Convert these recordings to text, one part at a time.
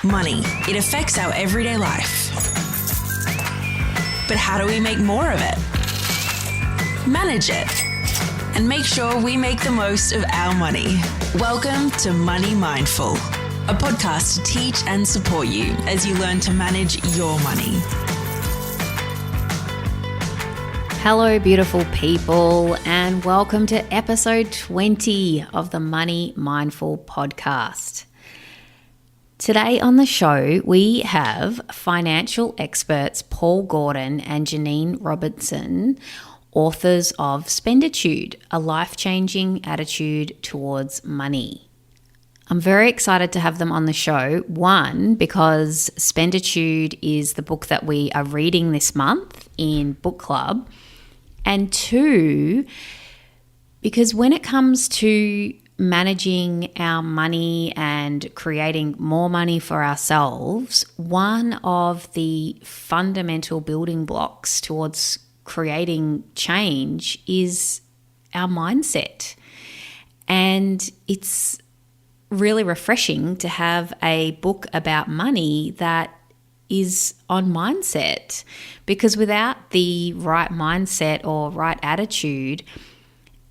Money. It affects our everyday life. But how do we make more of it? Manage it. And make sure we make the most of our money. Welcome to Money Mindful, a podcast to teach and support you as you learn to manage your money. Hello, beautiful people, and welcome to episode 20 of the Money Mindful podcast. Today on the show, we have financial experts Paul Gordon and Janine Robertson, authors of Spenditude, a life-changing attitude towards money. I'm very excited to have them on the show. One, because Spenditude is the book that we are reading this month in book club. And two, because when it comes to managing our money and creating more money for ourselves, one of the fundamental building blocks towards creating change is our mindset. And it's really refreshing to have a book about money that is on mindset, because without the right mindset or right attitude,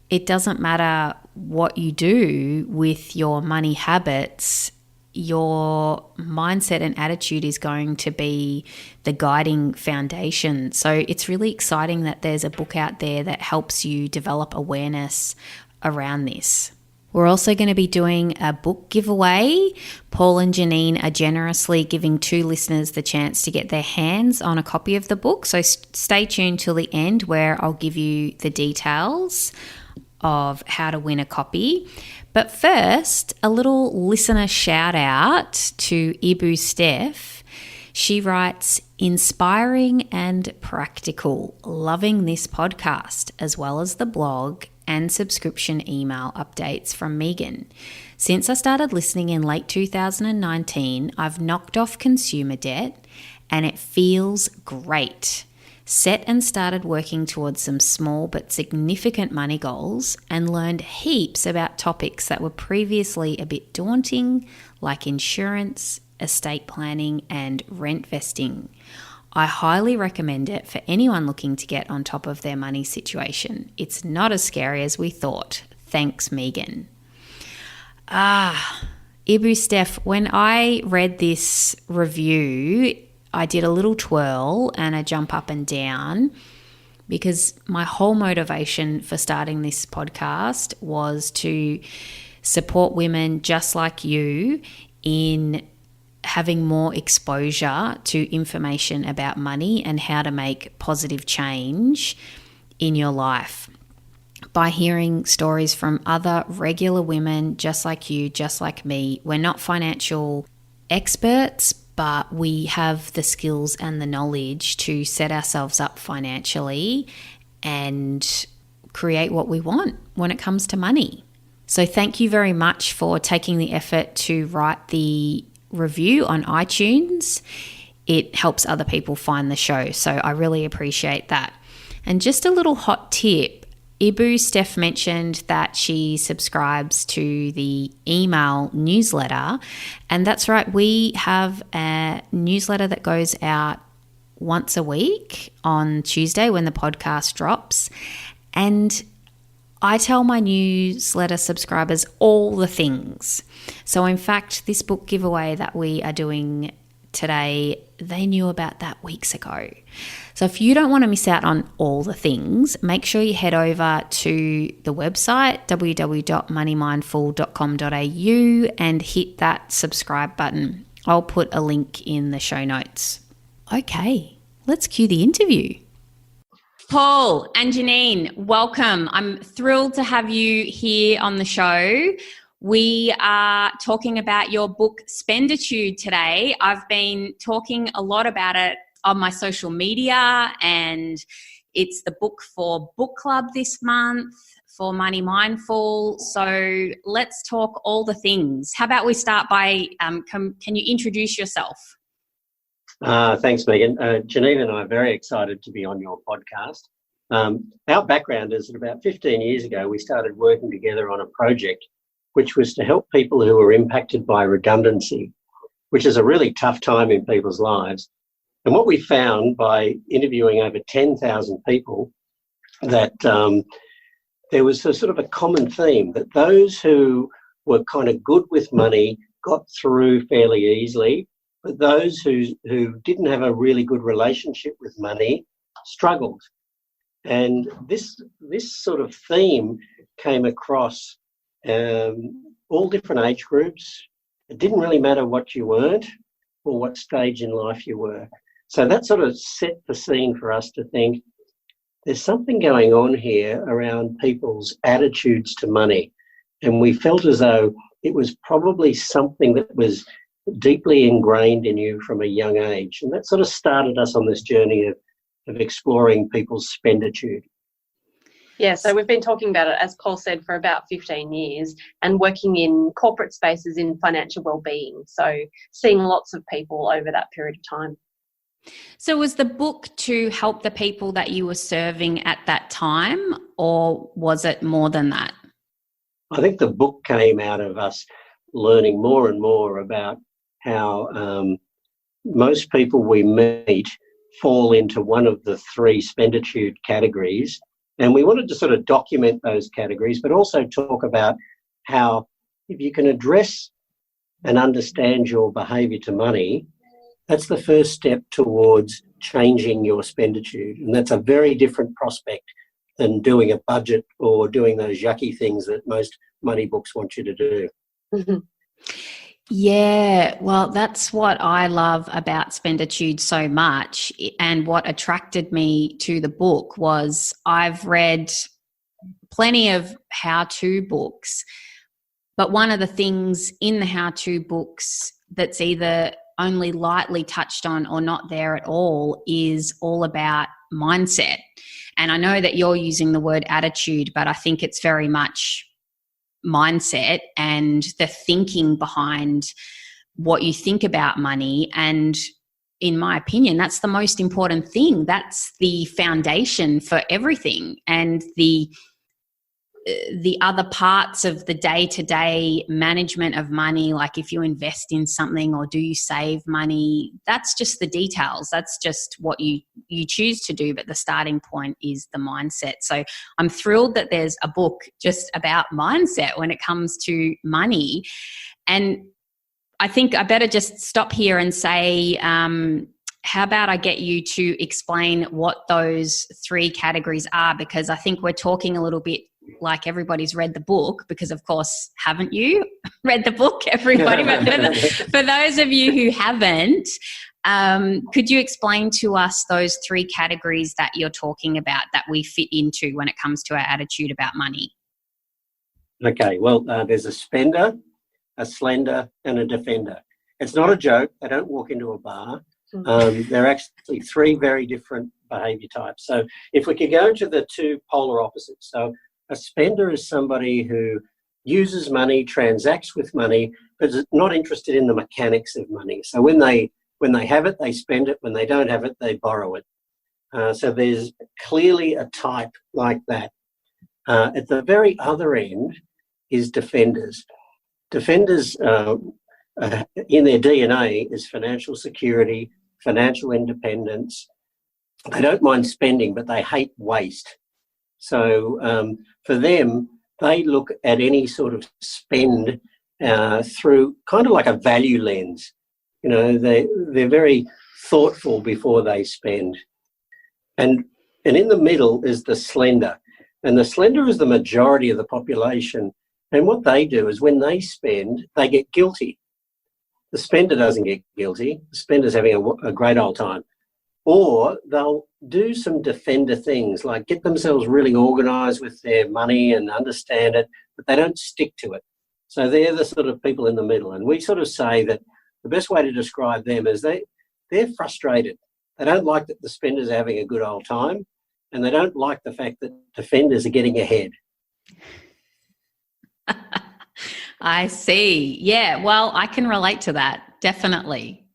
it doesn't matter what you do with your money habits, your mindset and attitude is going to be the guiding foundation. So it's really exciting that there's a book out there that helps you develop awareness around this. We're also going to be doing a book giveaway. Paul and Janine are generously giving 2 listeners the chance to get their hands on a copy of the book. So stay tuned till the end where I'll give you the details of how to win a copy. But first, a little listener shout out to Ibu Steph. She writes, inspiring and practical, loving this podcast, as well as the blog and subscription email updates from Meaghan. Since I started listening in late 2019, I've knocked off consumer debt and it feels great. Set and started working towards some small but significant money goals and learned heaps about topics that were previously a bit daunting, like insurance, estate planning, and rent vesting. I highly recommend it for anyone looking to get on top of their money situation. It's not as scary as we thought. Thanks, Meaghan. Ibu Steph, when I read this review, I did a little twirl and a jump up and down, because my whole motivation for starting this podcast was to support women just like you in having more exposure to information about money and how to make positive change in your life by hearing stories from other regular women just like you, just like me. We're not financial experts, but we have the skills and the knowledge to set ourselves up financially and create what we want when it comes to money. So thank you very much for taking the effort to write the review on iTunes. It helps other people find the show, so I really appreciate that. And just a little hot tip, Ibu Steph mentioned that she subscribes to the email newsletter, and that's right, we have a newsletter that goes out once a week on Tuesday when the podcast drops, and I tell my newsletter subscribers all the things. So in fact, this book giveaway that we are doing today, they knew about that weeks ago. So if you don't want to miss out on all the things, make sure you head over to the website, www.moneymindful.com.au, and hit that subscribe button. I'll put a link in the show notes. Okay, let's cue the interview. Paul and Janine, welcome. I'm thrilled to have you here on the show. We are talking about your book, Spenditude, today. I've been talking a lot about it on my social media, and it's the book for book club this month for Money Mindful. So let's talk all the things. How about we start by, can you introduce yourself? Thanks, Meaghan. Janine and I are very excited to be on your podcast. Our background is that about 15 years ago, we started working together on a project which was to help people who were impacted by redundancy. which is a really tough time in people's lives. And what we found by interviewing over 10,000 people, that there was a sort of a common theme, that those who were kind of good with money got through fairly easily, but those who didn't have a really good relationship with money struggled. And this sort of theme came across all different age groups. It didn't really matter what you earned or what stage in life you were. So that sort of set the scene for us to think, there's something going on here around people's attitudes to money. And we felt as though it was probably something that was deeply ingrained in you from a young age. And that sort of started us on this journey of exploring people's spenditude. Yeah, so we've been talking about it, as Paul said, for about 15 years and working in corporate spaces in financial wellbeing. So seeing lots of people over that period of time. So was the book to help the people that you were serving at that time, or was it more than that? I think the book came out of us learning more and more about how most people we meet fall into one of the three Spenditude categories. And we wanted to sort of document those categories, but also talk about how if you can address and understand your behaviour to money, that's the first step towards changing your spenditude. And that's a very different prospect than doing a budget or doing those yucky things that most money books want you to do. Mm-hmm. Yeah, well, that's what I love about Spenditude so much. And what attracted me to the book was I've read plenty of how-to books, but one of the things in the how-to books that's either only lightly touched on or not there at all is all about mindset. And I know that you're using the word attitude, but I think it's very much mindset and the thinking behind what you think about money. And in my opinion, that's the most important thing. That's the foundation for everything. And the other parts of the day-to-day management of money, like if you invest in something or do you save money, that's just the details. That's just what you choose to do. But the starting point is the mindset. So I'm thrilled that there's a book just about mindset when it comes to money. And I think I better just stop here and say, how about I get you to explain what those three categories are? Because I think we're talking a little bit like everybody's read the book, because of course, haven't you read the book, everybody? But for those of you who haven't, could you explain to us those three categories that you're talking about that we fit into when it comes to our attitude about money? Okay, well, there's a spender, a slender, and a defender. It's not a joke. They don't walk into a bar. They're actually three very different behaviour types. So if we could go to the two polar opposites. So a spender is somebody who uses money, transacts with money, but is not interested in the mechanics of money. So when they have it, they spend it. When they don't have it, they borrow it. So there's clearly a type like that. At the very other end is defenders. Defenders, in their DNA, is financial security, financial independence. They don't mind spending, but they hate waste. So for them, they look at any sort of spend through kind of like a value lens. You know, they're very thoughtful before they spend. And in the middle is the slender. And the slender is the majority of the population. And what they do is when they spend, they get guilty. The spender doesn't get guilty. The spender's having a great old time. Or they'll do some defender things, like get themselves really organised with their money and understand it, but they don't stick to it. So they're the sort of people in the middle. And we sort of say that the best way to describe them is they're frustrated. They don't like that the spenders are having a good old time, and they don't like the fact that defenders are getting ahead. I see. Yeah, well, I can relate to that, definitely.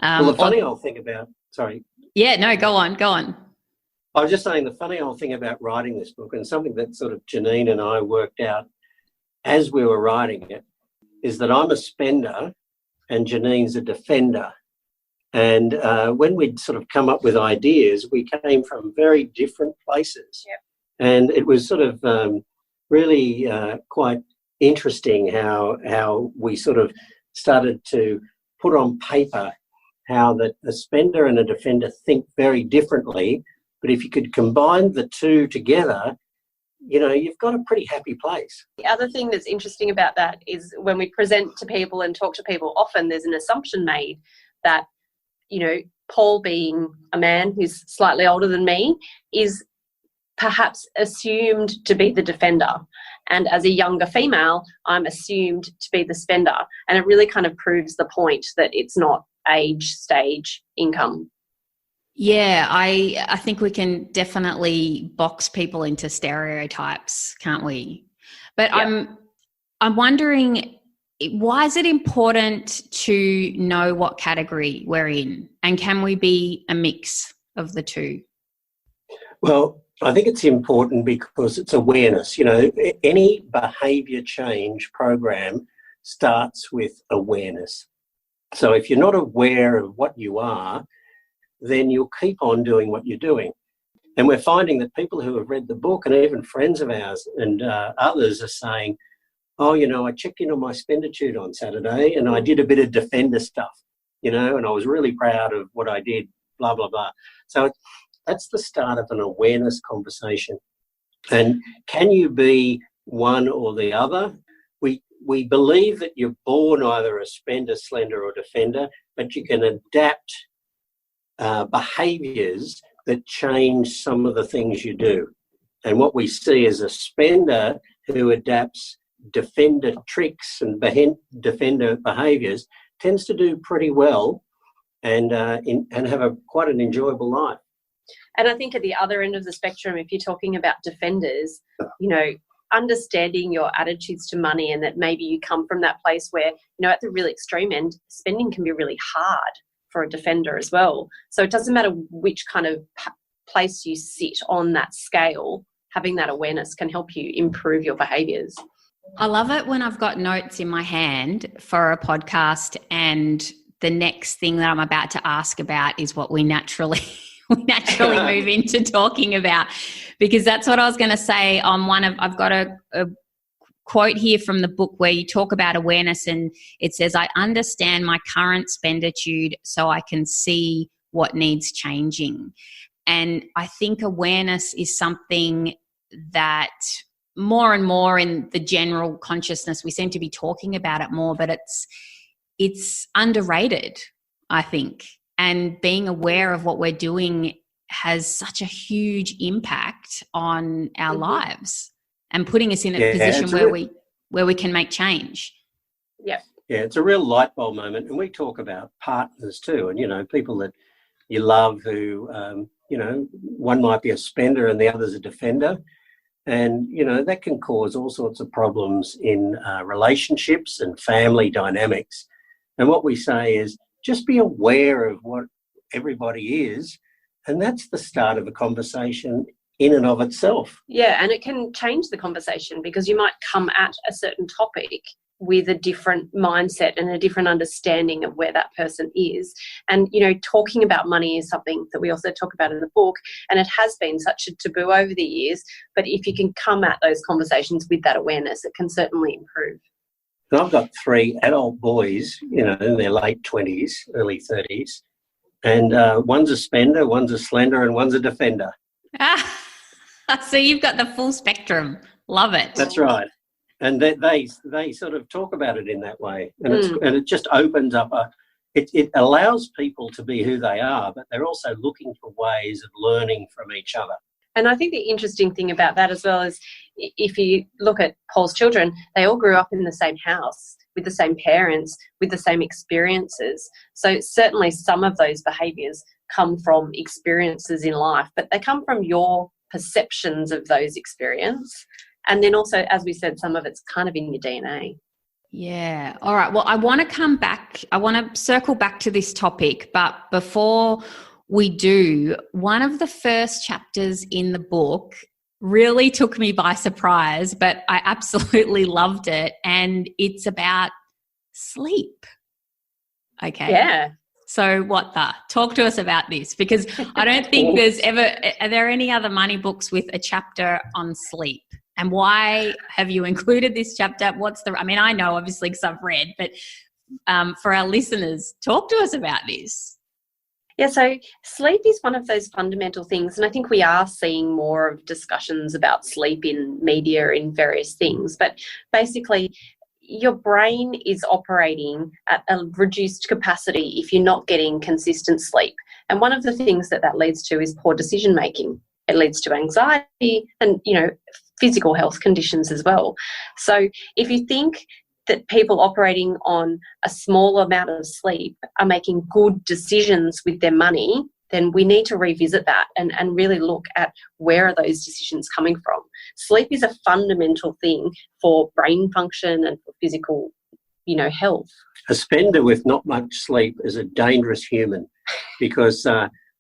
Well, the funny old thing about... Sorry. Yeah, no, go on. I was just saying the funny old thing about writing this book, and something that sort of Janine and I worked out as we were writing it, is that I'm a spender and Janine's a defender. And when we'd sort of come up with ideas, we came from very different places. Yep. And it was sort of really quite interesting how we sort of started to put on paper how that a spender and a defender think very differently. But if you could combine the two together, you know, you've got a pretty happy place. The other thing that's interesting about that is when we present to people and talk to people, often there's an assumption made that, you know, Paul, being a man who's slightly older than me, is perhaps assumed to be the defender. And as a younger female, I'm assumed to be the spender. And it really kind of proves the point that it's not age, stage, income. Yeah, I think we can definitely box people into stereotypes, can't we? But Yep. I'm wondering, why is it important to know what category we're in? And can we be a mix of the two? Well, I think it's important because it's awareness. You know, any behaviour change program starts with awareness. So if you're not aware of what you are, then you'll keep on doing what you're doing. And we're finding that people who have read the book, and even friends of ours and others, are saying, oh, you know, I checked in on my Spenditude on Saturday and I did a bit of defender stuff, you know, and I was really proud of what I did, blah, blah, blah. So that's the start of an awareness conversation. And can you be one or the other? We believe that you're born either a spender, slender or defender, but you can adapt behaviours that change some of the things you do. And what we see is a spender who adapts defender tricks and defender behaviours tends to do pretty well and have quite an enjoyable life. And I think at the other end of the spectrum, if you're talking about defenders, you know, understanding your attitudes to money and that maybe you come from that place where, you know, at the really extreme end, spending can be really hard for a defender as well. So it doesn't matter which kind of place you sit on that scale, having that awareness can help you improve your behaviours. I love it when I've got notes in my hand for a podcast and the next thing that I'm about to ask about is what we naturally move into talking about, because that's what I was going to say on I've got a quote here from the book where you talk about awareness, and it says, I understand my current spenditude so I can see what needs changing. And I think awareness is something that more and more in the general consciousness, we seem to be talking about it more, but it's underrated, I think. And being aware of what we're doing has such a huge impact on our lives and putting us in a position where we can make change. Yeah. Yeah, it's a real light bulb moment. And we talk about partners too, and, you know, people that you love who, you know, one might be a spender and the other's a defender. And, you know, that can cause all sorts of problems in relationships and family dynamics. And what we say is just be aware of what everybody is, and that's the start of a conversation in and of itself. Yeah, and it can change the conversation because you might come at a certain topic with a different mindset and a different understanding of where that person is. And, you know, talking about money is something that we also talk about in the book, and it has been such a taboo over the years. But if you can come at those conversations with that awareness, it can certainly improve. And I've got 3 adult boys, you know, in their late 20s, early 30s, and one's a spender, one's a slender, and one's a defender. So you've got the full spectrum. Love it. That's right. And they sort of talk about it in that way, and it just opens up it allows people to be who they are, but they're also looking for ways of learning from each other. And I think the interesting thing about that as well is if you look at Paul's children, they all grew up in the same house with the same parents, with the same experiences. So certainly some of those behaviours come from experiences in life, but they come from your perceptions of those experiences. And then also, as we said, some of it's kind of in your DNA. Yeah. All right. Well, I want to come back. I want to circle back to this topic. But before we do, one of the first chapters in the book really took me by surprise, but I absolutely loved it. And it's about sleep. Okay. Yeah. So talk to us about this, because I don't think are there any other money books with a chapter on sleep? And why have you included this chapter? I know obviously because I've read, but for our listeners, talk to us about this. Yeah, so sleep is one of those fundamental things, and I think we are seeing more of discussions about sleep in media in various things, but basically your brain is operating at a reduced capacity if you're not getting consistent sleep. And one of the things that leads to is poor decision making. It leads to anxiety and, physical health conditions as well. So if you think that people operating on a small amount of sleep are making good decisions with their money, then we need to revisit that and really look at where are those decisions coming from. Sleep is a fundamental thing for brain function and for physical, health. A spender with not much sleep is a dangerous human because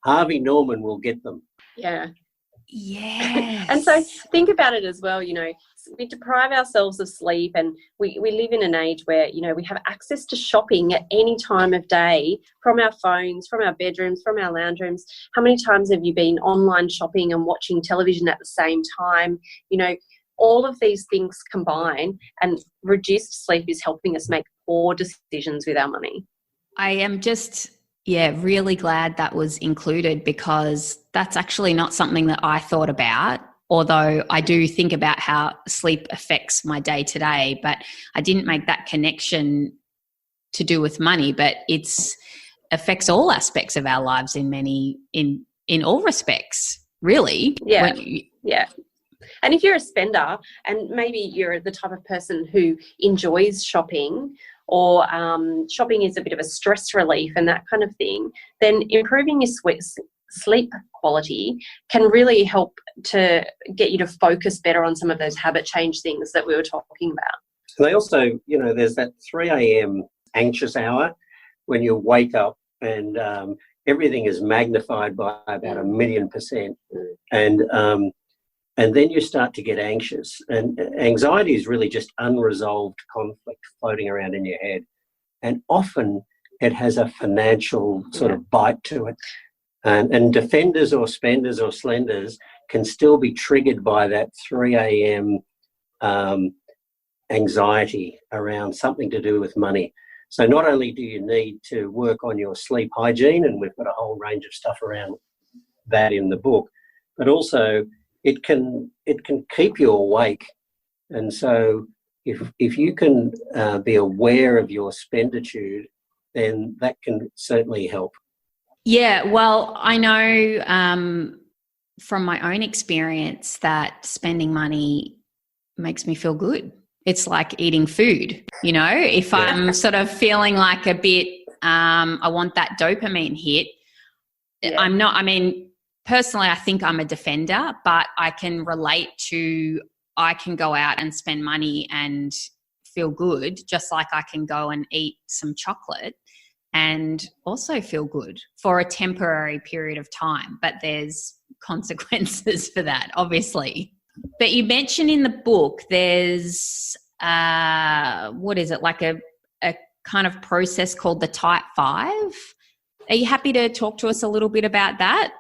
Harvey Norman will get them. Yeah. Yes. And so think about it as well, we deprive ourselves of sleep, and we live in an age where, we have access to shopping at any time of day from our phones, from our bedrooms, from our lounge rooms. How many times have you been online shopping and watching television at the same time? All of these things combine, and reduced sleep is helping us make poor decisions with our money. I am just really glad that was included, because that's actually not something that I thought about, although I do think about how sleep affects my day to day, but I didn't make that connection to do with money, but it's affects all aspects of our lives in all respects, really. Yeah. Yeah. And if you're a spender and maybe you're the type of person who enjoys shopping, or shopping is a bit of a stress relief and that kind of thing, then improving your sleep quality can really help to get you to focus better on some of those habit change things that we were talking about. And they also, there's that 3 a.m. anxious hour when you wake up and everything is magnified by about 1,000,000%. And then you start to get anxious. And anxiety is really just unresolved conflict floating around in your head. And often it has a financial sort of bite to it. And defenders or spenders or slenders can still be triggered by that 3 a.m. Anxiety around something to do with money. So not only do you need to work on your sleep hygiene, and we've got a whole range of stuff around that in the book, but also it can keep you awake. And so if you can be aware of your spenditude, then that can certainly help. Yeah, well, I know from my own experience that spending money makes me feel good. It's like eating food, if I'm sort of feeling like a bit, I want that dopamine hit. Yeah. Personally, I think I'm a defender, but I can relate to, I can go out and spend money and feel good, just like I can go and eat some chocolate and also feel good for a temporary period of time. But there's consequences for that, obviously. But you mentioned in the book there's, what is it, like a kind of process called the Type 5. Are you happy to talk to us a little bit about that?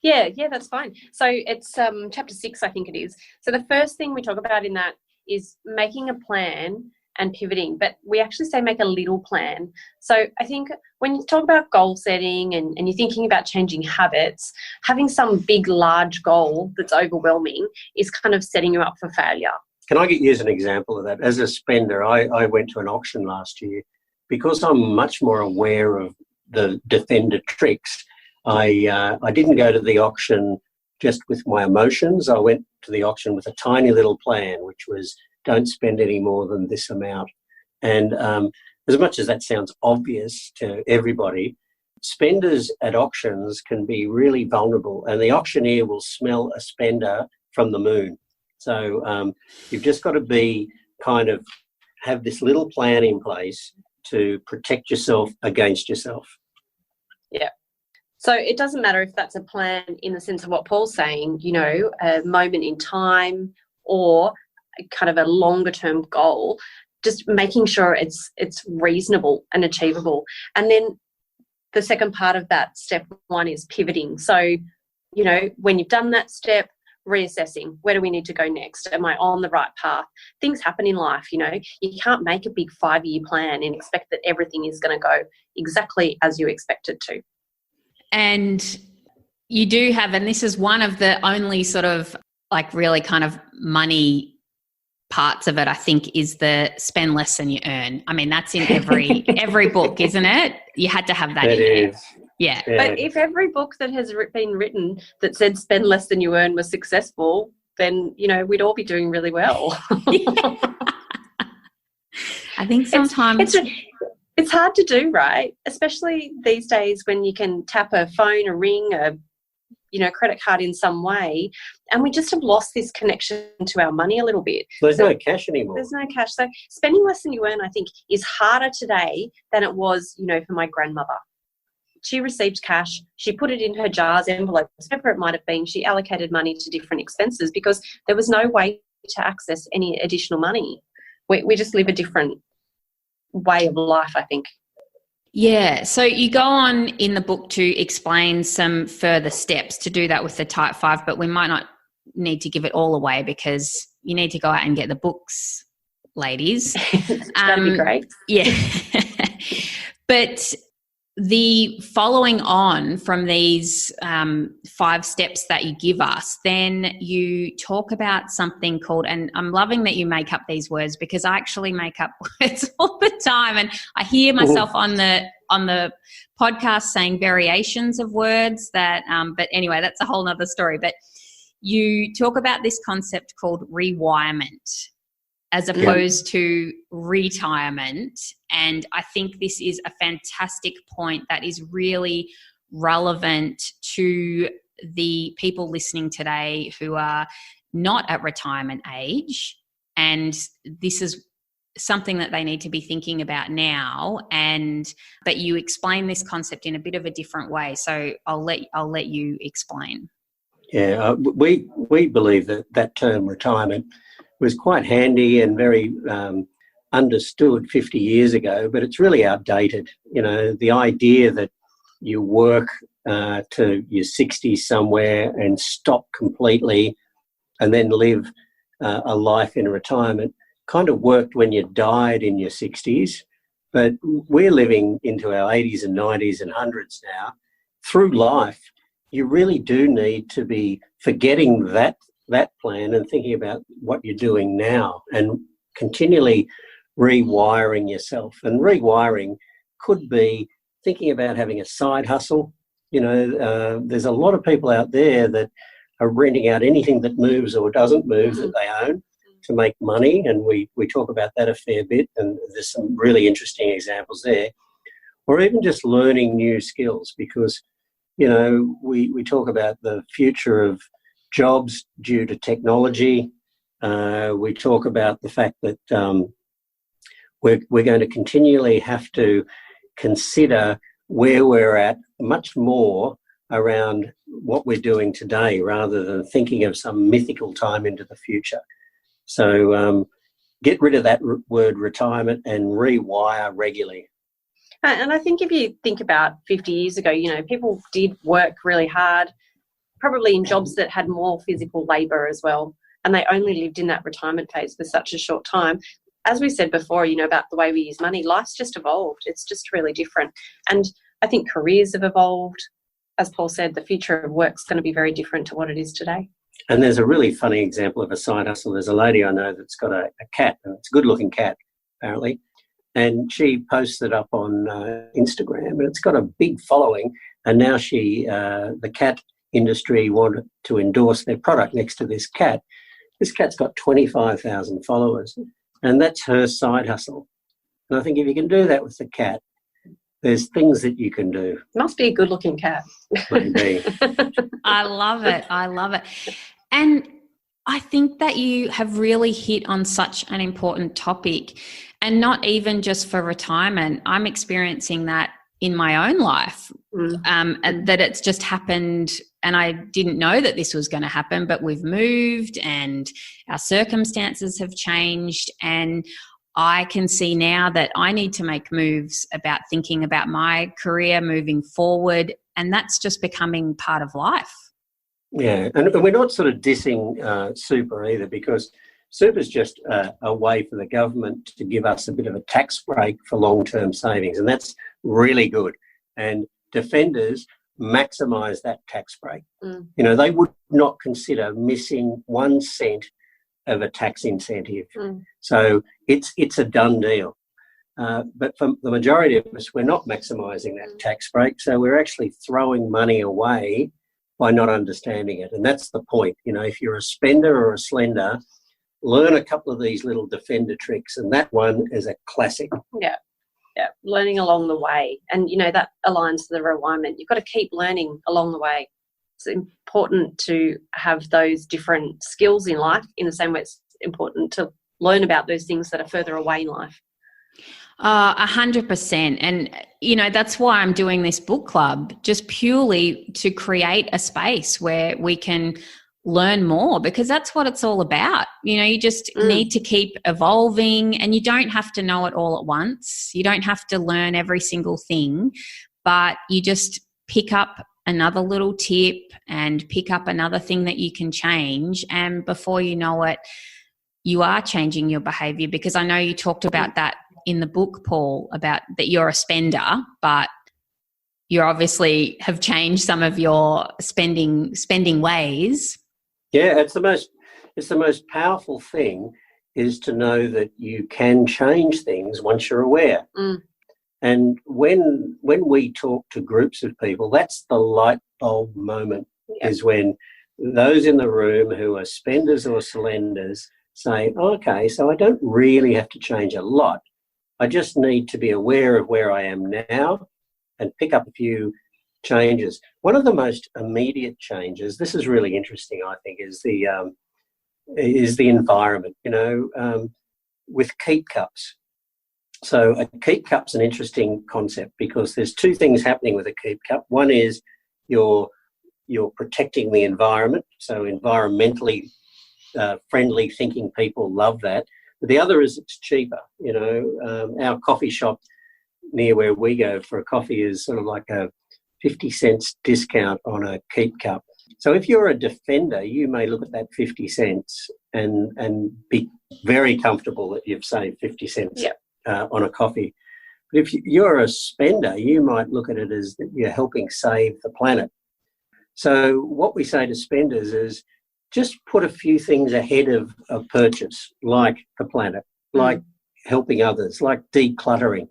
Yeah, that's fine. So it's chapter 6, I think it is. So the first thing we talk about in that is making a plan and pivoting, but we actually say make a little plan. So I think when you talk about goal setting and you're thinking about changing habits, having some big, large goal that's overwhelming is kind of setting you up for failure. Can I use an example of that? As a spender, I went to an auction last year. Because I'm much more aware of the defender tricks, I didn't go to the auction just with my emotions. I went to the auction with a tiny little plan, which was don't spend any more than this amount. And as much as that sounds obvious to everybody, spenders at auctions can be really vulnerable, and the auctioneer will smell a spender from the moon. So you've just got to be have this little plan in place to protect yourself against yourself. Yeah. So it doesn't matter if that's a plan in the sense of what Paul's saying, a moment in time or kind of a longer term goal. just making sure it's reasonable and achievable. And then the second part of that step 1 is pivoting. So, when you've done that step, reassessing, where do we need to go next? Am I on the right path? Things happen in life, you can't make a big 5-year plan and expect that everything is going to go exactly as you expect it to. And you do have, and this is one of the only sort of like really kind of money parts of it, I think, is the spend less than you earn. I mean, that's in every book, isn't it? You had to have that in there. Yeah. But if every book that has been written that said spend less than you earn was successful, then, we'd all be doing really well. I think sometimes it's hard to do, right? Especially these days when you can tap a phone, a ring, a credit card in some way, and we just have lost this connection to our money a little bit. There's no cash anymore. There's no cash. So spending less than you earn, I think, is harder today than it was, for my grandmother. She received cash. She put it in her jars, envelopes, whatever it might have been. She allocated money to different expenses because there was no way to access any additional money. We just live a different way of life, I think. Yeah. So you go on in the book to explain some further steps to do that with the type 5, but we might not need to give it all away because you need to go out and get the books, ladies. That'd be great. Yeah. But the following on from these 5 steps that you give us, then you talk about something called, and I'm loving that you make up these words because I actually make up words all the time, and I hear myself on the podcast saying variations of words that, but anyway, that's a whole nother story. But you talk about this concept called rewirement as opposed to retirement. And I think this is a fantastic point that is really relevant to the people listening today who are not at retirement age. And this is something that they need to be thinking about now. But you explain this concept in a bit of a different way. So I'll let you explain. Yeah, we believe that term retirement was quite handy and very understood 50 years ago, but it's really outdated. The idea that you work to your 60s somewhere and stop completely and then live a life in retirement kind of worked when you died in your 60s, but we're living into our 80s and 90s and 100s now. Through life, you really do need to be forgetting that plan and thinking about what you're doing now and continually rewiring yourself. And rewiring could be thinking about having a side hustle. There's a lot of people out there that are renting out anything that moves or doesn't move that they own to make money, and we talk about that a fair bit, and there's some really interesting examples there. Or even just learning new skills, because we talk about the future of jobs due to technology. We talk about the fact that we're going to continually have to consider where we're at much more around what we're doing today rather than thinking of some mythical time into the future. So get rid of that word retirement and rewire regularly. And I think if you think about 50 years ago, people did work really hard, probably in jobs that had more physical labour as well, and they only lived in that retirement phase for such a short time. As we said before, about the way we use money, life's just evolved. It's just really different. And I think careers have evolved. As Paul said, the future of work's going to be very different to what it is today. And there's a really funny example of a side hustle. There's a lady I know that's got a cat, and it's a good-looking cat, apparently, and she posts it up on Instagram, and it's got a big following, and now the cat industry wanted to endorse their product next to this cat. This cat's got 25,000 followers, and that's her side hustle. And I think if you can do that with the cat, there's things that you can do. Must be a good-looking cat. Maybe. I love it. And I think that you have really hit on such an important topic, and not even just for retirement. I'm experiencing that in my own life, and that it's just happened, and I didn't know that this was going to happen, but we've moved and our circumstances have changed. And I can see now that I need to make moves about thinking about my career moving forward, and that's just becoming part of life. Yeah, and we're not sort of dissing super either, because super is just a way for the government to give us a bit of a tax break for long-term savings, and that's really good. And defenders maximise that tax break. You know, they would not consider missing 1 cent of a tax incentive. So it's a done deal. But for the majority of us, we're not maximising that tax break, so we're actually throwing money away by not understanding it. And that's the point. You know, if you're a spender or a slender, learn a couple of these little defender tricks, and that one is a classic. Yeah, learning along the way. And, you know, that aligns to the rewinement. You've got to keep learning along the way. It's important to have those different skills in life, in the same way it's important to learn about those things that are further away in life. 100%. And, you know, that's why I'm doing this book club, just purely to create a space where we can learn more, because that's what it's all about. You know, you just need to keep evolving, and you don't have to know it all at once. You don't have to learn every single thing, but you just pick up another little tip and pick up another thing that you can change. And before you know it, you are changing your behavior, because I know you talked about that in the book, Paul, about that you're a spender, but you obviously have changed some of your spending ways. Yeah, it's the most powerful thing, is to know that you can change things once you're aware. And when we talk to groups of people, that's the light bulb moment, is when those in the room who are spenders or slenders say, okay, so I don't really have to change a lot. I just need to be aware of where I am now and pick up a few changes. One of the most immediate changes, this is really interesting, I think, is the environment, you know, with keep cups. So a keep cup's an interesting concept, because there's two things happening with a keep cup. One is you're protecting the environment, so environmentally friendly thinking people love that. But the other is it's cheaper. You know, our coffee shop near where we go for a coffee is sort of like a 50 cents discount on a keep cup. So if you're a defender, you may look at that 50 cents and be very comfortable that you've saved 50 cents on a coffee. But if you're a spender, you might look at it as that you're helping save the planet. So what we say to spenders is, just put a few things ahead of purchase, like the planet, like helping others, like decluttering.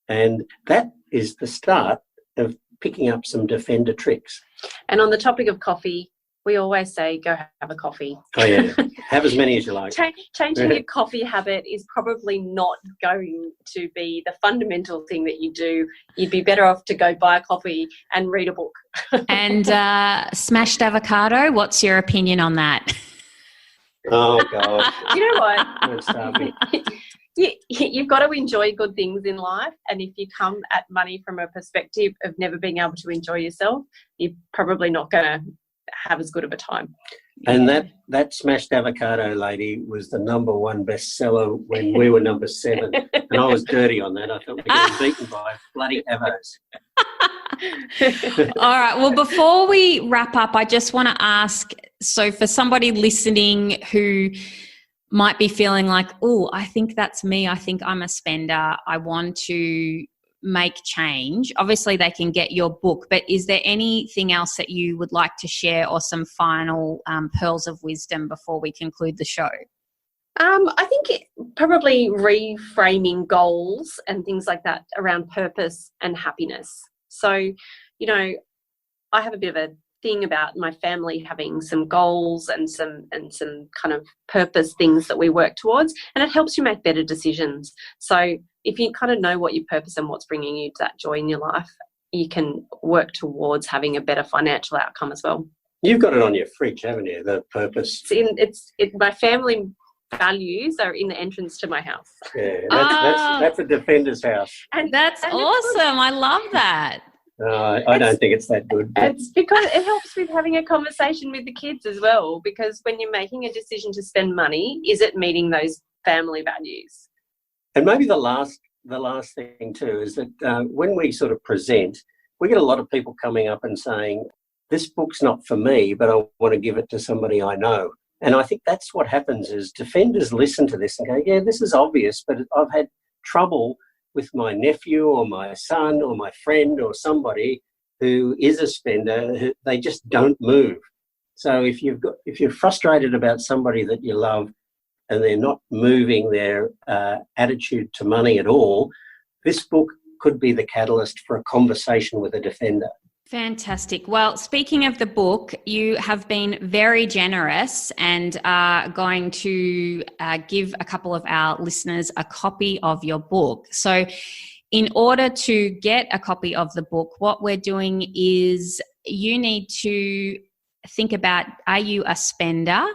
And that is the start of picking up some defender tricks. And on the topic of coffee, we always say, go have a coffee. Oh, yeah. Have as many as you like. Changing your coffee habit is probably not going to be the fundamental thing that you do. You'd be better off to go buy a coffee and read a book. And smashed avocado, what's your opinion on that? Oh, God. You know what? Don't start me. You've got to enjoy good things in life, and if you come at money from a perspective of never being able to enjoy yourself, you're probably not going to have as good of a time. And that smashed avocado lady was the #1 bestseller when we were #7, and I was dirty on that. I thought we were getting beaten by bloody avos. All right. Well, before we wrap up, I just want to ask, so for somebody listening who might be feeling like, oh, I think that's me, I think I'm a spender, I want to make change, obviously they can get your book, but is there anything else that you would like to share, or some final pearls of wisdom before we conclude the show? I think probably reframing goals and things like that around purpose and happiness. So, you know, I have a bit of a thing about my family having some goals and some kind of purpose things that we work towards, and it helps you make better decisions. So if you kind of know what your purpose and what's bringing you to that joy in your life, you can work towards having a better financial outcome as well. You've got it on your fridge, haven't you, the purpose? It's my family values are in the entrance to my house. Yeah, that's a defender's house. And that's awesome. I love that. I don't think it's that good. It's because it helps with having a conversation with the kids as well, because when you're making a decision to spend money, is it meeting those family values? And maybe the last thing too is that when we sort of present, we get a lot of people coming up and saying, this book's not for me, but I want to give it to somebody I know. And I think that's what happens is defenders listen to this and go, yeah, this is obvious, but I've had trouble with my nephew or my son or my friend or somebody who is a spender. They just don't move. So if you're frustrated about somebody that you love and they're not moving their attitude to money at all, this book could be the catalyst for a conversation with a defender. Fantastic. Well, speaking of the book, you have been very generous and are going to give a couple of our listeners a copy of your book. So in order to get a copy of the book, what we're doing is you need to think about, are you a spender,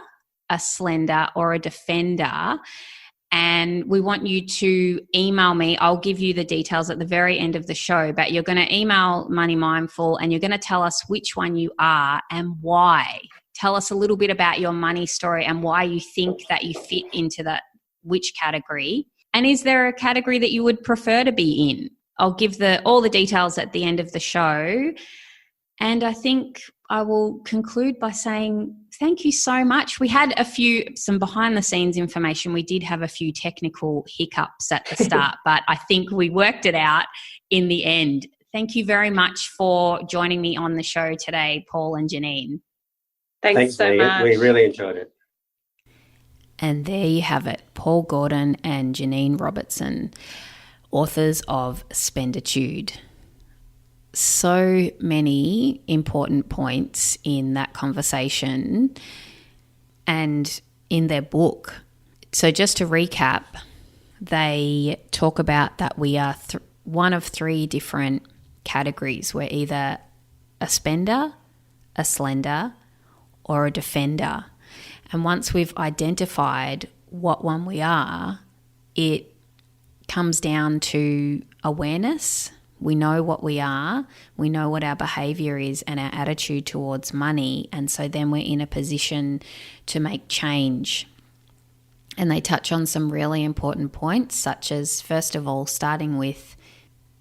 a slender, or a defender? And we want you to email me. I'll give you the details at the very end of the show, but you're going to email Money Mindful and you're going to tell us which one you are and why. Tell us a little bit about your money story and why you think that you fit into that, which category. And is there a category that you would prefer to be in? I'll give all the details at the end of the show. And I think I will conclude by saying thank you so much. We had some behind the scenes information. We did have a few technical hiccups at the start, but I think we worked it out in the end. Thank you very much for joining me on the show today, Paul and Janine. Thanks so much. We really enjoyed it. And there you have it, Paul Gordon and Janine Robertson, authors of Spenditude. So many important points in that conversation and in their book. So just to recap, they talk about that we are one of three different categories. We're either a spender, a slender, or a defender. And once we've identified what one we are, it comes down to awareness. We know what we are, we know what our behaviour is and our attitude towards money, and so then we're in a position to make change. And they touch on some really important points, such as, first of all, starting with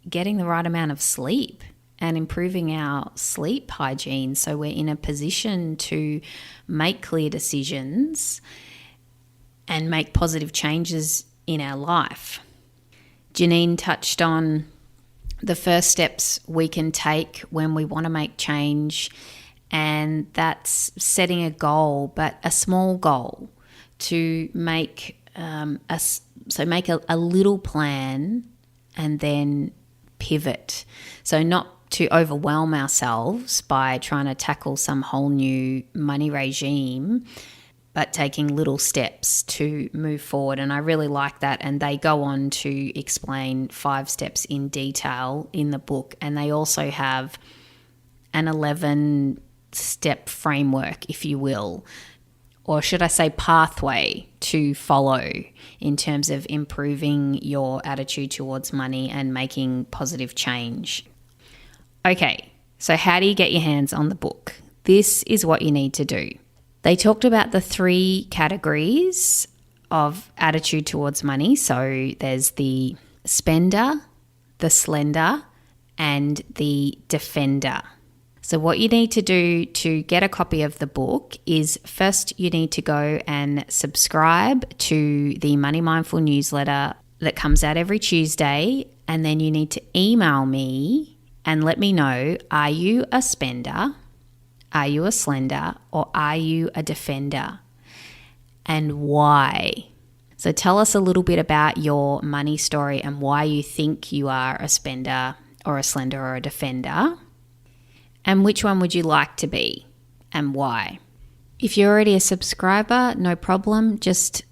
getting the right amount of sleep and improving our sleep hygiene so we're in a position to make clear decisions and make positive changes in our life. Janine touched on the first steps we can take when we want to make change, and that's setting a goal, but a small goal, to make a little plan and then pivot. So not to overwhelm ourselves by trying to tackle some whole new money regime, but taking little steps to move forward. And I really like that. And they go on to explain 5 steps in detail in the book. And they also have an 11-step framework, if you will, or should I say pathway to follow in terms of improving your attitude towards money and making positive change. Okay, so how do you get your hands on the book? This is what you need to do. They talked about the 3 categories of attitude towards money. So there's the spender, the slender, and the defender. So what you need to do to get a copy of the book is, first you need to go and subscribe to the Money Mindful newsletter that comes out every Tuesday, and then you need to email me and let me know, are you a spender? Are you a slender, or are you a defender, and why? So tell us a little bit about your money story and why you think you are a spender or a slender or a defender, and which one would you like to be and why. If you're already a subscriber, no problem. Just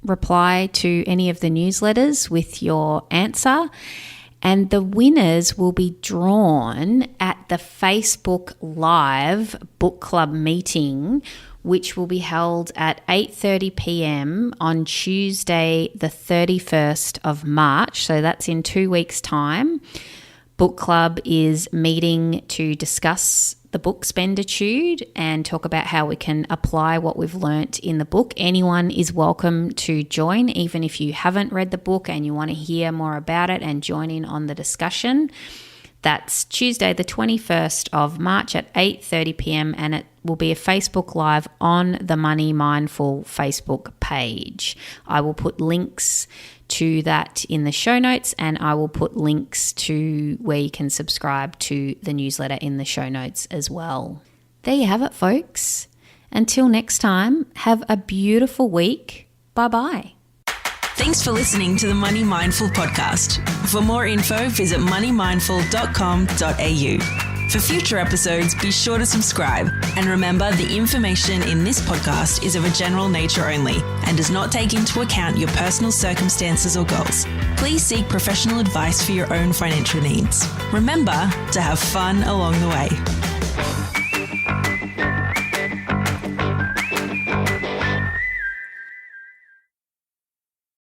reply to any of the newsletters with your answer. And the winners will be drawn at the Facebook Live Book Club meeting, which will be held at 8:30 p.m. on Tuesday, the 31st of March. So that's in 2 weeks' time. Book Club is meeting to discuss the book Spenditude and talk about how we can apply what we've learnt in the book. Anyone is welcome to join, even if you haven't read the book and you want to hear more about it and join in on the discussion. That's Tuesday the 21st of March at 8:30 p.m. and it will be a Facebook Live on the Money Mindful Facebook page. I will put links to that in the show notes, and I will put links to where you can subscribe to the newsletter in the show notes as well. There you have it, folks. Until next time, have a beautiful week. Bye-bye. Thanks for listening to the Money Mindful podcast. For more info, visit moneymindful.com.au. For future episodes, be sure to subscribe. And remember, the information in this podcast is of a general nature only and does not take into account your personal circumstances or goals. Please seek professional advice for your own financial needs. Remember to have fun along the way.